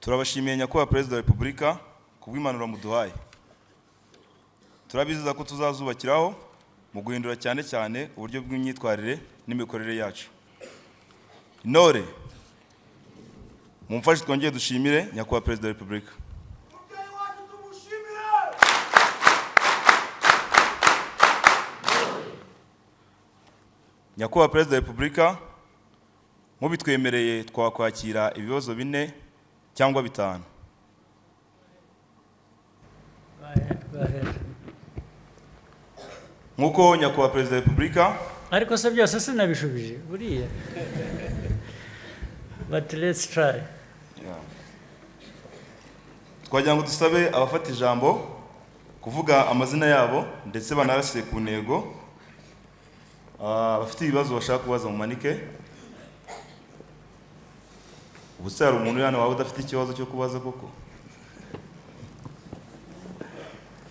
turabashimiye nyakubahwa Perezida wa Repubulika kubw'impanuro muduhaye. Turabizeza ko tuzazubakiraho mu guhindura cyane cyane uburyo bw'imyitwarire n'imikorere yacu. Intore, mumfashe twongeye dushimire nyakubahwa Perezida wa Repubulika. Nyakubahwa Perezida wa Repubulika, mubitwemereye twakwakira ibibazo 4 cyangwa 5. Nkuko nyakubahwa Perezida wa Repubulika, ariko se byose sinabishubije buriya. But let's try. Twagira ngo dusabe abafata ijambo kuvuga amazina yabo ndetse banarase ku ntego. Abafite ibibazo bashaka kubaza mu manike. Ubuse hari umuntu yana wawe udafite ikibazo cyo kubaza koko?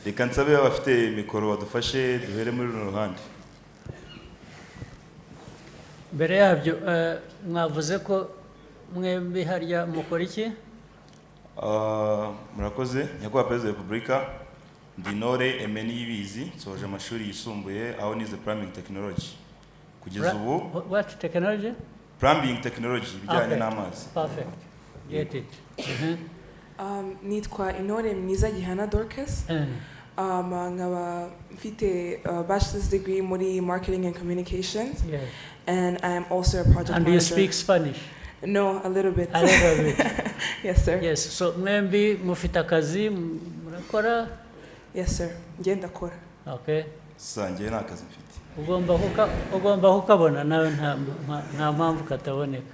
Reka nsabe abafite mikoro badufashe duhere muri runo ruhande. Mbere yabyo mwavuze ko mwembi harya mukora iki? Murakoze nyakubahwa Perezida wa Repubulika, ndi Ntore Emeni Yibizi, soje amashuri yisumbuye aho nize plumbing technology. Kugeza ubu What technology? Plumbing technology bijyanye n'amazi. Perfect. Get it. Nitwa Intore Mwiza Gihana Dorcas. Nkaba mfite bachelor's degree muri marketing and communications. Yes. And I am also a project And manager. you speak Spanish? No, a little bit. A little bit. Yes, sir. Yes. So mwembi mufite akazi murakora? Yes, sir. Ngenda kora. Okay. Sangiye nakazi mfite. Ugomba kukabona nawe nta mpamvu kataboneka.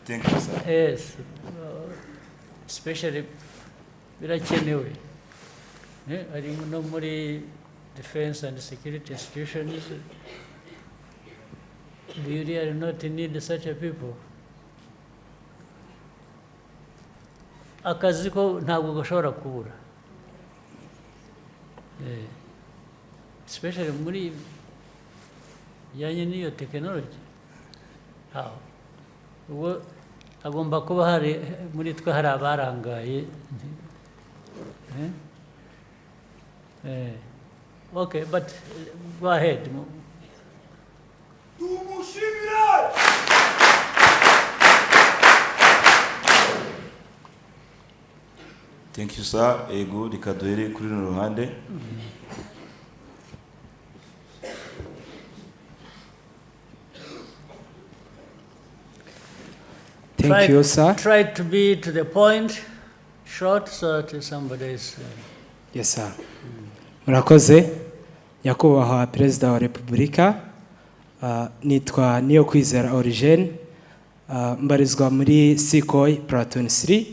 Thank you, sir. Yes. Especially birakenewe. Ari no muri defense and security institutions. Do you really not need such a people? Akazi ko ntabwo gashobora kubura. Especially muri yanye niyo technology. How? Uwo agomba kuba hari muri twe hari abarangaye. Okay, but go ahead. Thank you, sir. Ego rikaduhere kuri runo ruhande. Thank you, sir. Try to be to the point, short, so that somebody is... Yes, sir. Murakoze, nyakubahwa Perezida wa Repubulika, nitwa Niyokwizera Origene, mbarizwa muri Sikoi Platon 3,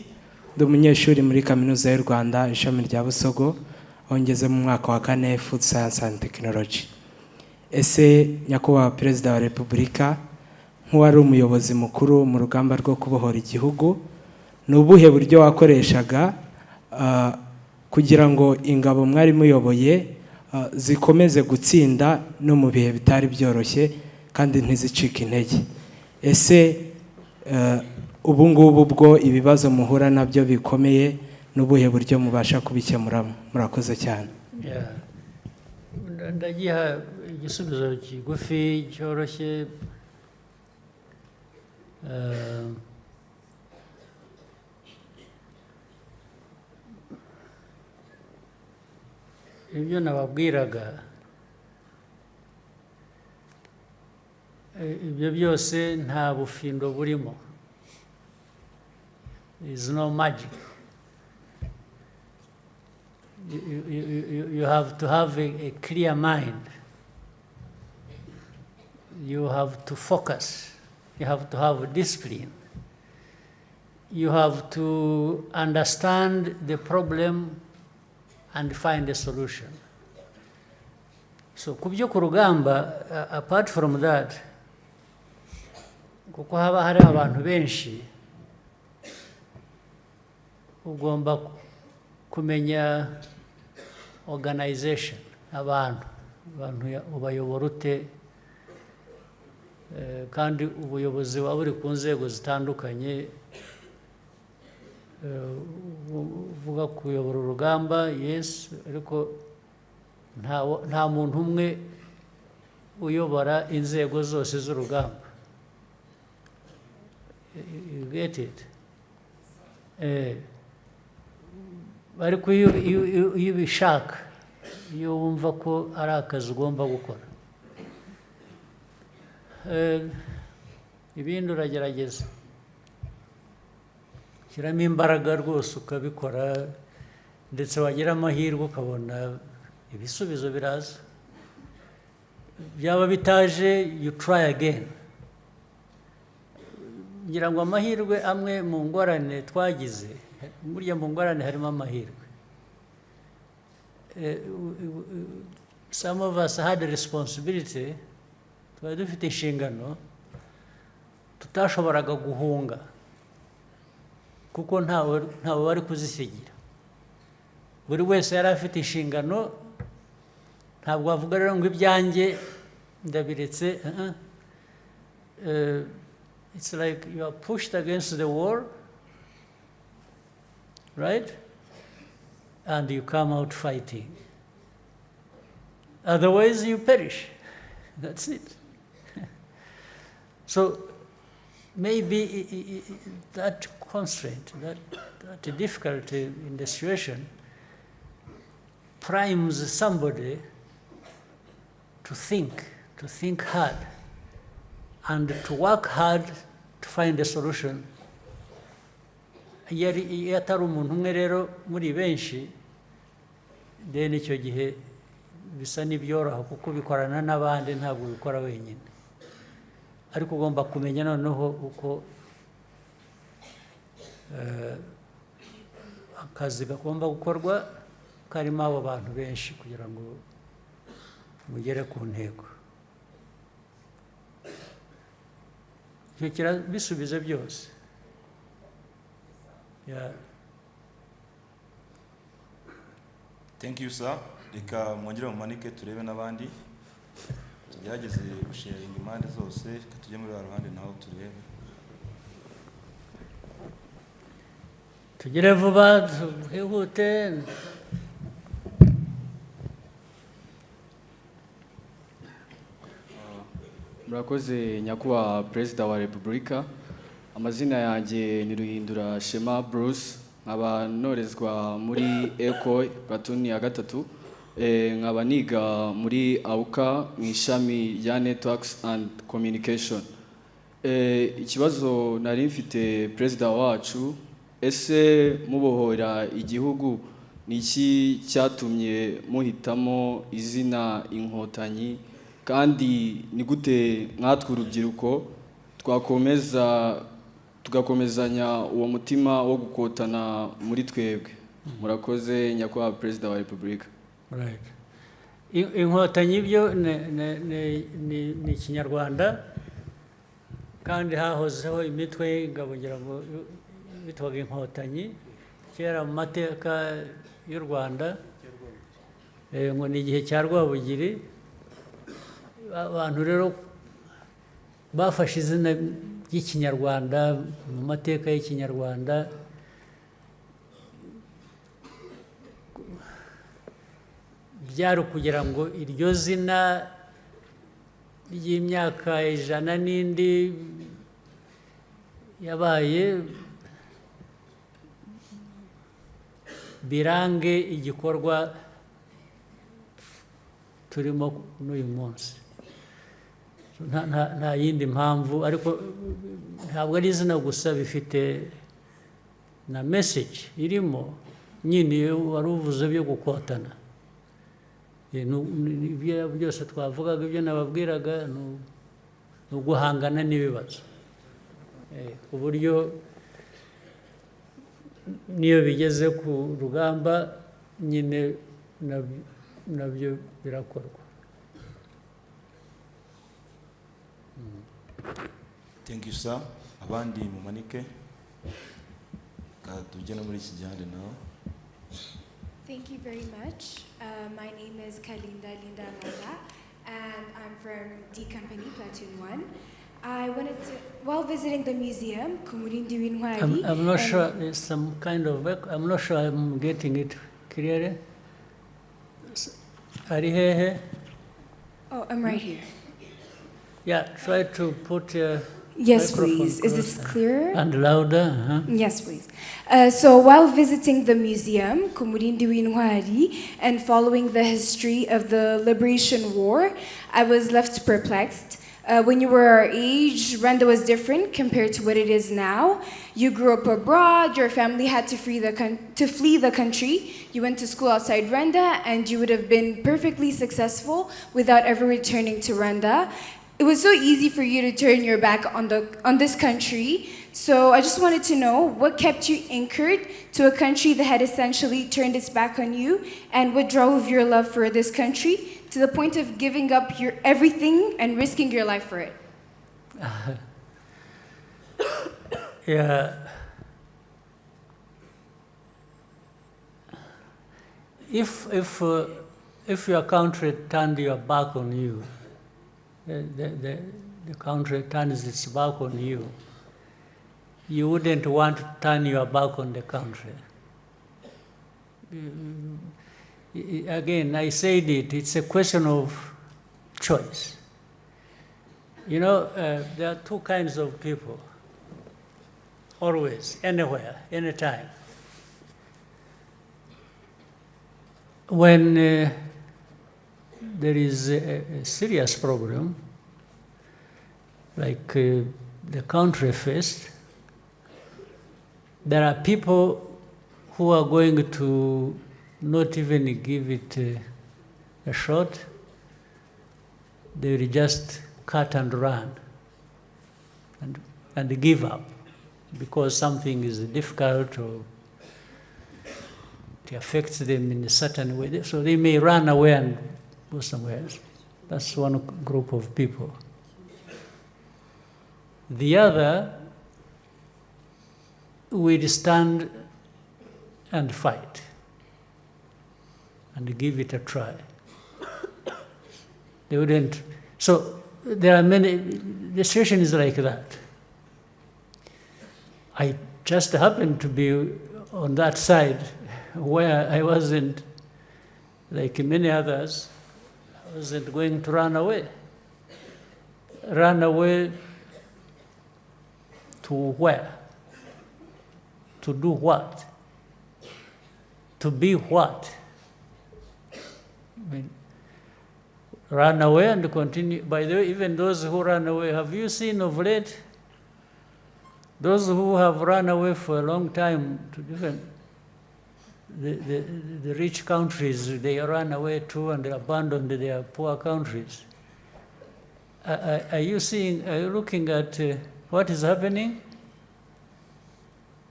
ndi umunyeshuri muri Kaminuza y'u Rwanda ishami rya Busogo, aho ngeze mu mwaka wa 4 Food Science and Technology. Ese nyakubahwa Perezida wa Repubulika, nk'uwari umuyobozi mukuru mu rugamba rwo kubohora igihugu, nubuhe buryo wakoreshaga kugira ngo ingabo mwari muyoboye zikomeze gutsinda no mu bihe bitari byoroshye kandi ntizicike intege? Ese ubu ngubu bwo ibibazo muhura nabyo bikomeye nubuhe buryo mubasha kubikemuramo? Murakoze cyane. Ndagiha igisubizo kigufi cyoroshye. Ibyo nababwiraga ibyo byose nta bufindo burimo. There is no magic. You have to have a clear mind. You have to focus. You have to have discipline. You have to understand the problem and find a solution. So kubyo ku rugamba, apart from that, kuko haba hari abantu benshi, ugomba kumenya organization, abantu ubayobora ute, kandi ubuyobozi buba buri ku nzego zitandukanye, uvuga kuyobora urugamba, yes, ariko nta muntu umwe uyobora inzego zose z'urugamba. You get it? Ariko iyo ubishaka, iyo wumva ko ari akazi ugomba gukora, ibindi uragerageza shyiramo imbaraga rwose ukabikora, ndetse wagira amahirwe ukabona ibisubizo biraza. Byaba bitaje, you try again. Ngira ngo amahirwe amwe mu ngorane twagize, burya mu ngorane harimo amahirwe. Some of us had a responsibility, twari dufite inshingano tutashoboraga guhunga kuko ntawe wari kuzisigira. Buri wese yari afite inshingano, ntabwo wavuga rero ngo ibyanjye ndabiretse. It's like you are pushed against the wall, right? And you come out fighting. Otherwise you perish. That's it. So maybe that constraint, that difficulty in the situation primes somebody to think hard and to work hard to find a solution. Iyo atari umuntu umwe rero muri benshi, then icyo gihe bisa n'ibyoroha kuko bikorana n'abandi, ntabwo bikora wenyine. Ariko ugomba kumenya noneho uko akazi gagomba gukorwa karimo abo bantu benshi kugira ngo mugere ku ntego. Icyo kirabisubiza byose. Yeah. Thank you, sir. Reka mwongere mumanike turebe n'abandi. Tugerageze gusharinga impande zose, tujye muri ruhande naho turebe. Tugire vuba, twihute. Murakoze nyakubahwa Perezida wa Repubulika. Amazina yanjye ni Ruhindura Shema Bruce, nkaba norezwa muri Eco Platoon ya 3, nkaba niga muri AUKA mu ishami rya Networks and Communication. Ikibazo nari mfite Perezida wacu, ese mubohora igihugu niki cyatumye muhitamo izina Inkotanyi, kandi ni gute nkatwe urubyiruko tugakomezanya uwo mutima wo gukotana muri twebwe? Murakoze nyakubahwa Perezida wa Repubulika. Right. Inkotanyi byo ni Kinyarwanda, kandi hahozeho imitwe y'ingabo ngira ngo bitwaga Inkotanyi kera mu mateka y'u Rwanda, ngo ni igihe cya Rwabugiri. Abantu rero bafashe izina ry'Ikinyarwanda mu mateka y'Ikinyarwanda, byari kugira ngo iryo zina ry'imyaka 100 n'indi yabaye birange igikorwa turimo n'uyu munsi. Nta yindi mpamvu, ariko ntabwo ari izina gusa, bifite na message irimo nyine wari uvuze byo gukotana. Ibyo byose twavugaga, ibyo nababwiraga ni uguhangana n'ibibazo, ku buryo niyo bigeze ku rugamba nyine nabyo birakorwa. Thank you, sir. Abandi mumanike tujye muri iki gihande nawe. Thank you very much. My name is Kalinda Linda Mala, and I'm from D Company Platoon 1. I wanted to, while visiting the museum, Kumurindi Wintwari. I'm not and- sure, there's some kind of, I'm not sure I'm getting it clearly. Are you here? Oh, I'm right here. Yeah, try to put your Yes, microphone please. Is this closer. clearer? And louder, huh? Yes, please. So while visiting the museum, Kumurindi Wintwari, and following the history of the Liberation War, I was left perplexed. When you were our age, Rwanda was different compared to what it is now. You grew up abroad, your family had to flee the country. You went to school outside Rwanda, and you would have been perfectly successful without ever returning to Rwanda. It was so easy for you to turn your back on this country. So I just wanted to know what kept you anchored to a country that had essentially turned its back on you, and what drove your love for this country to the point of giving up your everything and risking your life for it. Yeah. If your country turned your back on you, the country turns its back on you, you wouldn't want to turn your back on the country. Again, I said it's a question of choice. You know, there are two kinds of people, always, anywhere, anytime. When there is a serious problem, like the country faced, there are people who are going to not even give it a shot. They will just cut and run and give up because something is difficult or it affects them in a certain way. So they may run away and go somewhere else. That's one group of people. The other will stand and fight and give it a try. They wouldn't. So there are many, the situation is like that. I just happened to be on that side where I wasn't, like many others, I wasn't going to run away. Run away to where? To do what? To be what? I mean, run away and continue. By the way, even those who run away, have you seen of late? Those who have run away for a long time to different, the rich countries, they run away too and they abandon their poor countries. Are you looking at what is happening?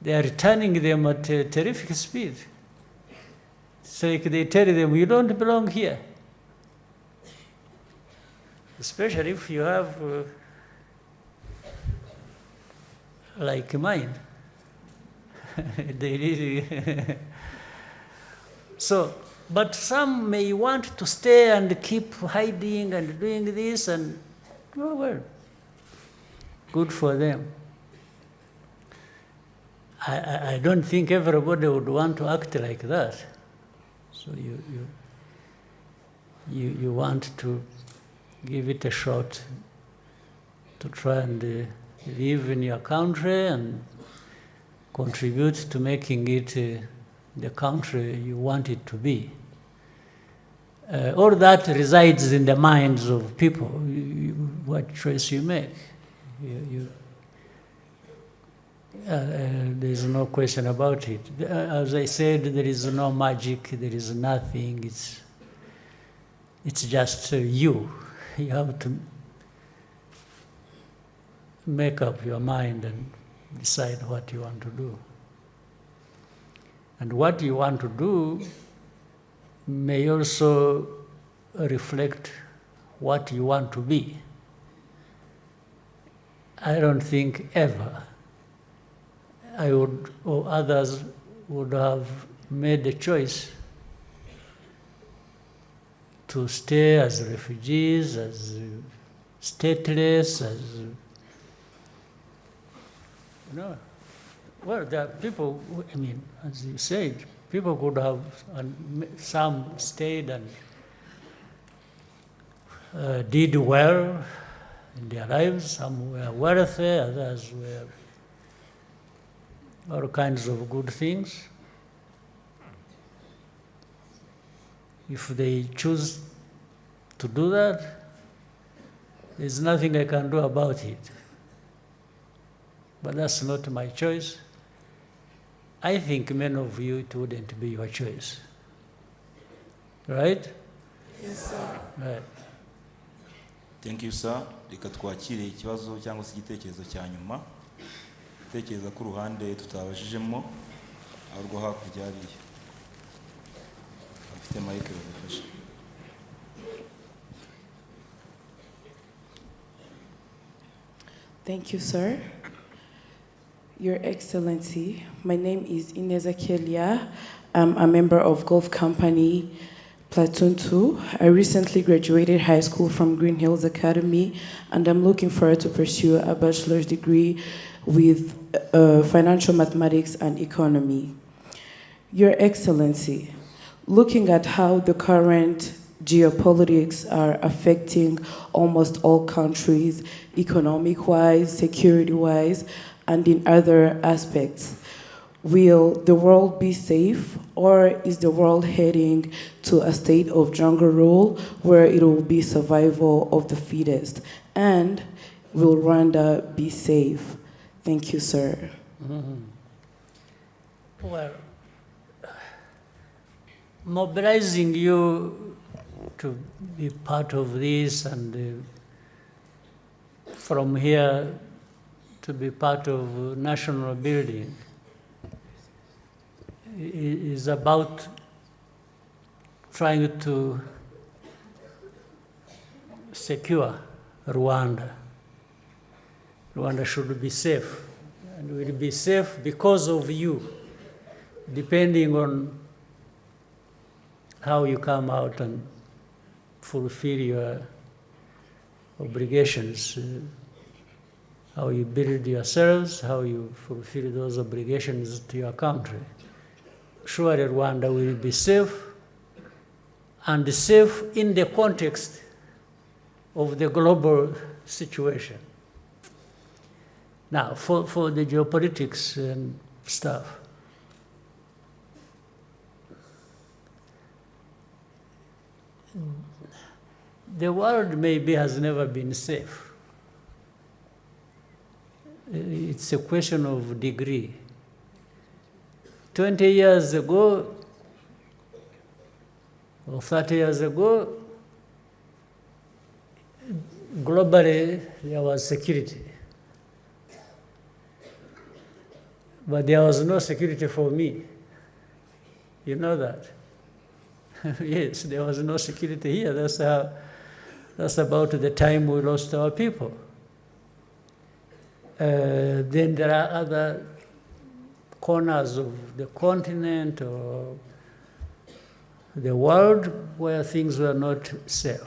They are returning them at a terrific speed. It's like they tell them, you don't belong here. Especially if you have, like mine. They really So, but some may want to stay and keep hiding and doing this and, oh well, good for them. I don't think everybody would want to act like that. So you want to give it a shot to try and live in your country and contribute to making it the country you want it to be. All that resides in the minds of people, what choice you make. There's no question about it. As I said, there is no magic, there is nothing. It's just you. You have to make up your mind and decide what you want to do. And what you want to do may also reflect what you want to be. I don't think ever I would, or others would have made a choice to stay as refugees, as stateless, as You know, well, there are people, I mean, as you said, people could have, some stayed and did well in their lives. Some were wealthy, others were all kinds of good things. If they choose to do that, there's nothing I can do about it. But that's not my choice. I think many of you, it wouldn't be your choice. Right? Yes, sir. Right. Thank you, sir. Reka twakire ikibazo cyangwa se igitekerezo cya nyuma. Tekereza ku ruhande tutabajijemo arwo hakurya hariya. Afite mic bazafasha. Thank you, sir. Your Excellency, my name is Ineza Kelia. I'm a member of Golf Company Platoon 2. I recently graduated high school from Green Hills Academy, and I'm looking forward to pursue a bachelor's degree with financial mathematics and economy. Your Excellency, looking at how the current geopolitics are affecting almost all countries, economic-wise, security-wise, and in other aspects, will the world be safe, or is the world heading to a state of jungle rule where it will be survival of the fittest? And will Rwanda be safe? Thank you, sir. Mm-hmm. Well, mobilizing you to be part of this and from here to be part of national building is about trying to secure Rwanda. Rwanda should be safe, and will be safe because of you, depending on how you come out and fulfill your obligations, how you build yourselves, how you fulfill those obligations to your country. Surely Rwanda will be safe, and safe in the context of the global situation. Now, for the geopolitics and stuff, the world maybe has never been safe. It's a question of degree. 20 years ago, or 30 years ago, globally there was security. But there was no security for me. You know that? Yes, there was no security here. That's about the time we lost our people. Then there are other corners of the continent or the world where things were not safe.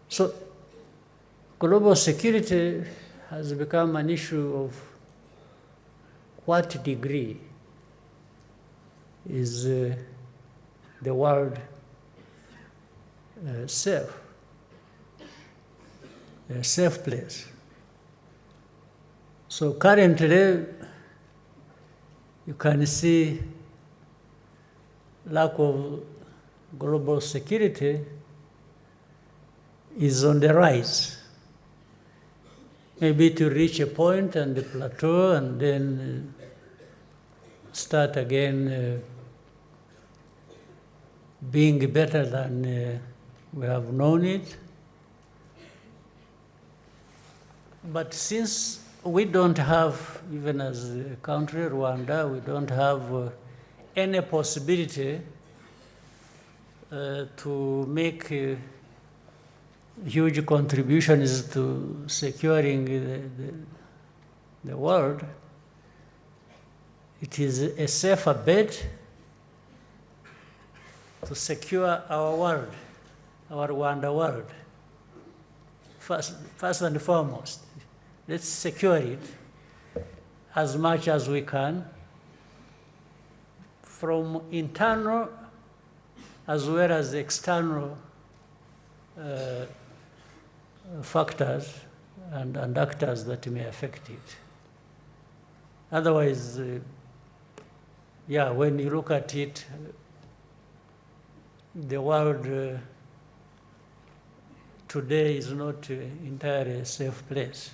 So global security has become an issue of what degree is the world safe, a safe place. So currently, you can see lack of global security is on the rise. Maybe to reach a point and the plateau and then start again being better than we have known it. But since we don't have, even as a country, Rwanda, we don't have any possibility to make huge contributions to securing the world, it is a safer bet to secure our world, our Rwanda world. First and foremost, let's secure it, as much as we can from internal as well as external factors and actors that may affect it. Otherwise, yeah, when you look at it, the world today is not entirely a safe place.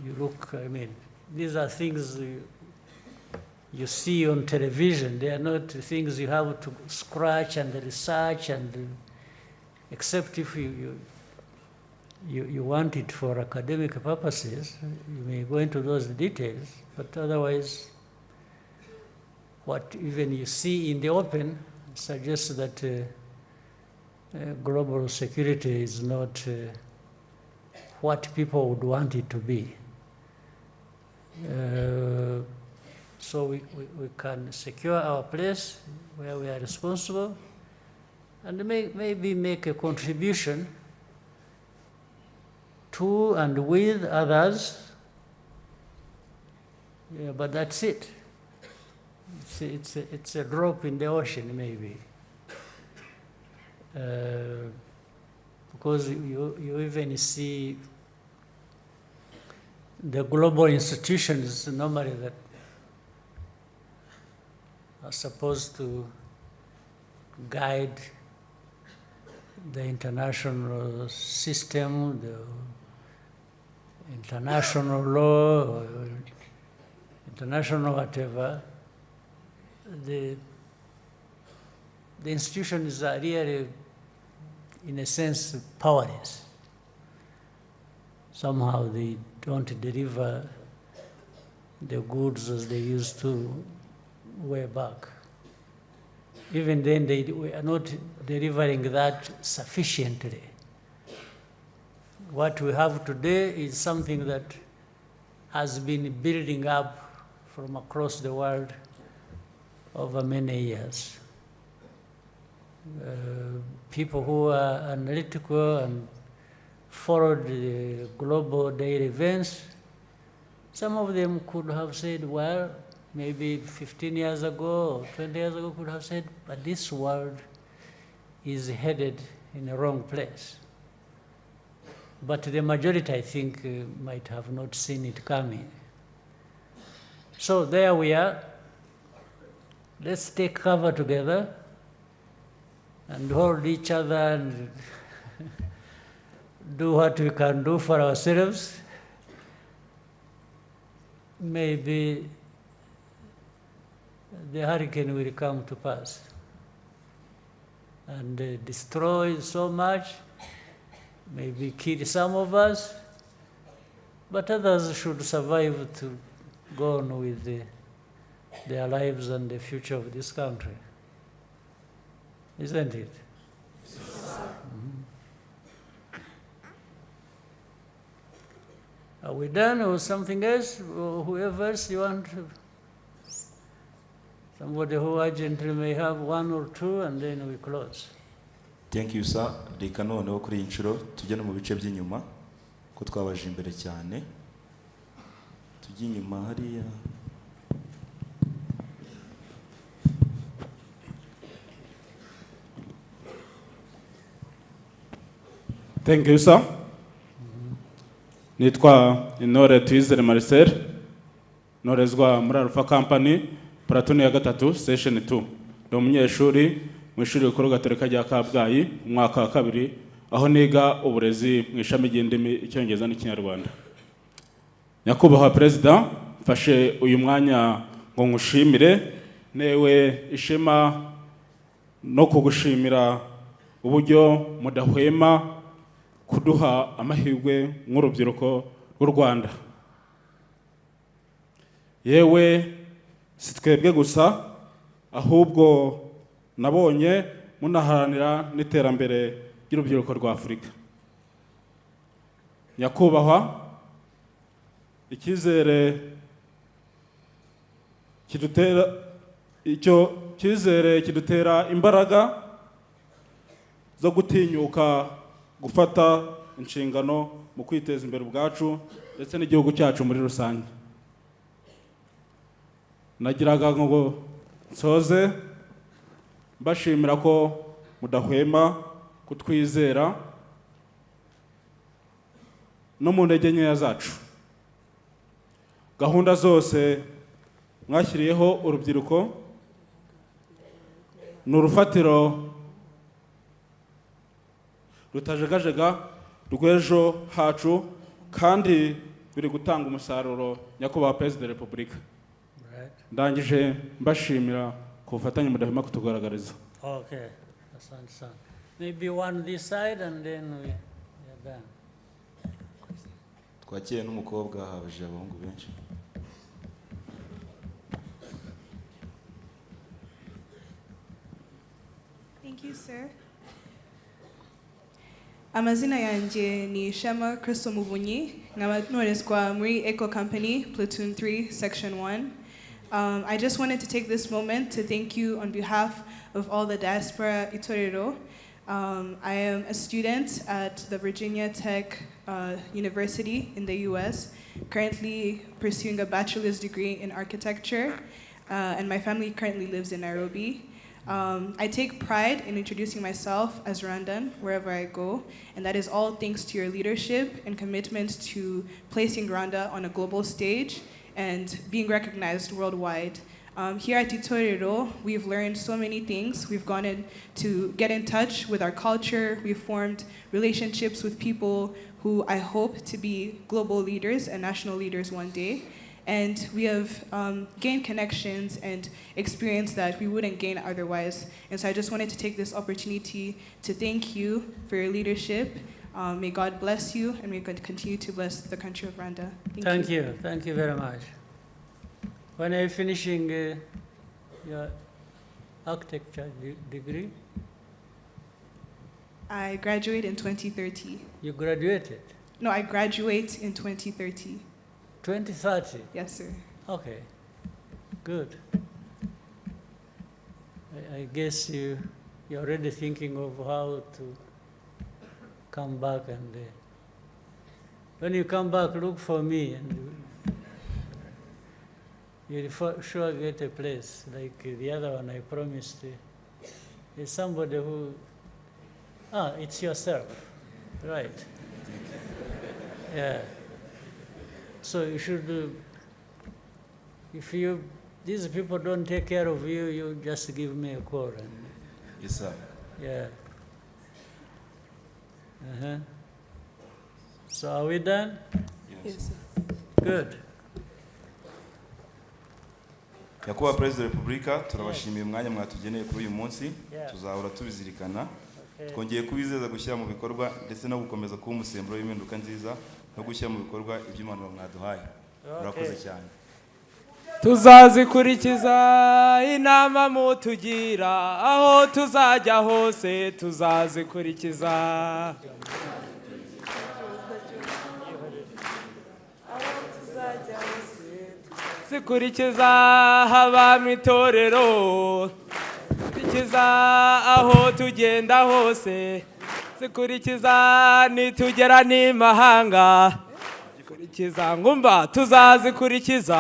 You look, I mean, these are things you see on television. They are not things you have to scratch and research, and except if you want it for academic purposes, you may go into those details, but otherwise, what even you see in the open suggests that global security is not what people would want it to be. So we can secure our place where we are responsible and maybe make a contribution to and with others, yeah, but that's it. It's a drop in the ocean, maybe. Because you even see the global institutions normally that are supposed to guide the international system, the international law, or international whatever. The institutions are really, in a sense, powerless. Somehow they don't deliver the goods as they used to way back. Even then, they are not delivering that sufficiently. What we have today is something that has been building up from across the world over many years. People who are analytical and followed the global daily events, some of them could have said, well, maybe 15 years ago or 20 years ago could have said, but this world is headed in the wrong place. But the majority, I think, might have not seen it coming. So there we are. Let's take cover together and hold each other and do what we can do for ourselves. Maybe the hurricane will come to pass and destroy so much, maybe kill some of us, but others should survive to go on with their lives and the future of this country. Isn't it? Are we done or something else? Or whoever else you want to? Somebody who urgently may have one or two, and then we close. Thank you, sir. Reka noneho kuri iyi nshuro tujye no mu bice by'inyuma ko twabaje imbere cyane. Tujye inyuma hariya. Thank you, sir. Nitwa Intore Twizere Marcel, norezwa muri Alpha Company, Platoon ya gatatu, Session 2. Ndi umunyeshuri mu ishuri rikuru Gatolika rya Kabgayi, umwaka wa kabiri, aho niga uburezi mu ishami ry'indimi Icyongereza n'Ikinyarwanda. Nyakubahwa Perezida, mfashe uyu mwanya ngo ngushimire, newe ishema no kugushimira uburyo mudahwema kuduha amahirwe nk'urubyiruko rw'u Rwanda. Yewe si twebwe gusa, ahubwo nabonye munaharanira n'iterambere ry'urubyiruko rwa Afurika. Nyakubahwa, icyizere kidutera imbaraga zo gutinyuka gufata inshingano mu kwiteza imbere ubwacu ndetse n'igihugu cyacu muri rusange. Nagiraga ngo nsoze mbashimira ko mudahwema kutwizera no mu ntege nkeya zacu. Gahunda zose mwashyiriyeho urubyiruko ni urufatiro rutajegajega rw'ejo hacu kandi biri gutanga umusaruro nyakubahwa Perezida wa Repubulika. Ndangije mbashimira ku bufatanye mudahwema kutugaragariza. Okay, asante sana. Maybe one this side and then we are done. Twakiriye n'umukobwa habajije abahungu benshi. Thank you, sir. Amazina yanjye ni Shema Kristo Muvunyi, nkaba muri Eco Company, Platoon 3, Section 1. I just wanted to take this moment to thank you on behalf of all the diaspora Itorero. I am a student at the Virginia Tech University in the US, currently pursuing a bachelor's degree in architecture, and my family currently lives in Nairobi. I take pride in introducing myself as Rwandan wherever I go, and that is all thanks to your leadership and commitment to placing Rwanda on a global stage and being recognized worldwide. Here at Itorero, we've learned so many things. We've gone in to get in touch with our culture. We've formed relationships with people who I hope to be global leaders and national leaders one day. And we have gained connections and experience that we wouldn't gain otherwise. And so I just wanted to take this opportunity to thank you for your leadership. May God bless you, and may God continue to bless the country of Rwanda. Thank you. Thank you very much. When are you finishing your architecture degree? I graduate in 2030. You graduated? No, I graduate in 2030. 2030? Yes, sir. Okay, good. I guess you're already thinking of how to come back, and when you come back, look for me, and you'll for sure get a place like the other one I promised. It's somebody who, it's yourself, right? Yeah. So you should, if these people don't take care of you, you just give me a call. And, Yes, sir. yeah. So are we done? Yes, sir. Good. Nyakubahwa Perezida wa Repubulika, turabashimiye umwanya mwatugeneye kuri uyu munsi. Tuzahora tubizirikana. Twongeye kubizeza gushyira mu bikorwa ndetse no gukomeza kuba umusemburo w'impinduka nziza no gushyira mu bikorwa iby'impanuro mwaduhaye. Murakoze cyane. Tuzazikurikiza inama mutugira, aho tuzajya hose tuzazikurikiza. Zikurikiza haba mu itorero, zikurikiza aho tugenda hose, zikurikiza nitugera n'imahanga, zikurikiza ngumva tuzazikurikiza.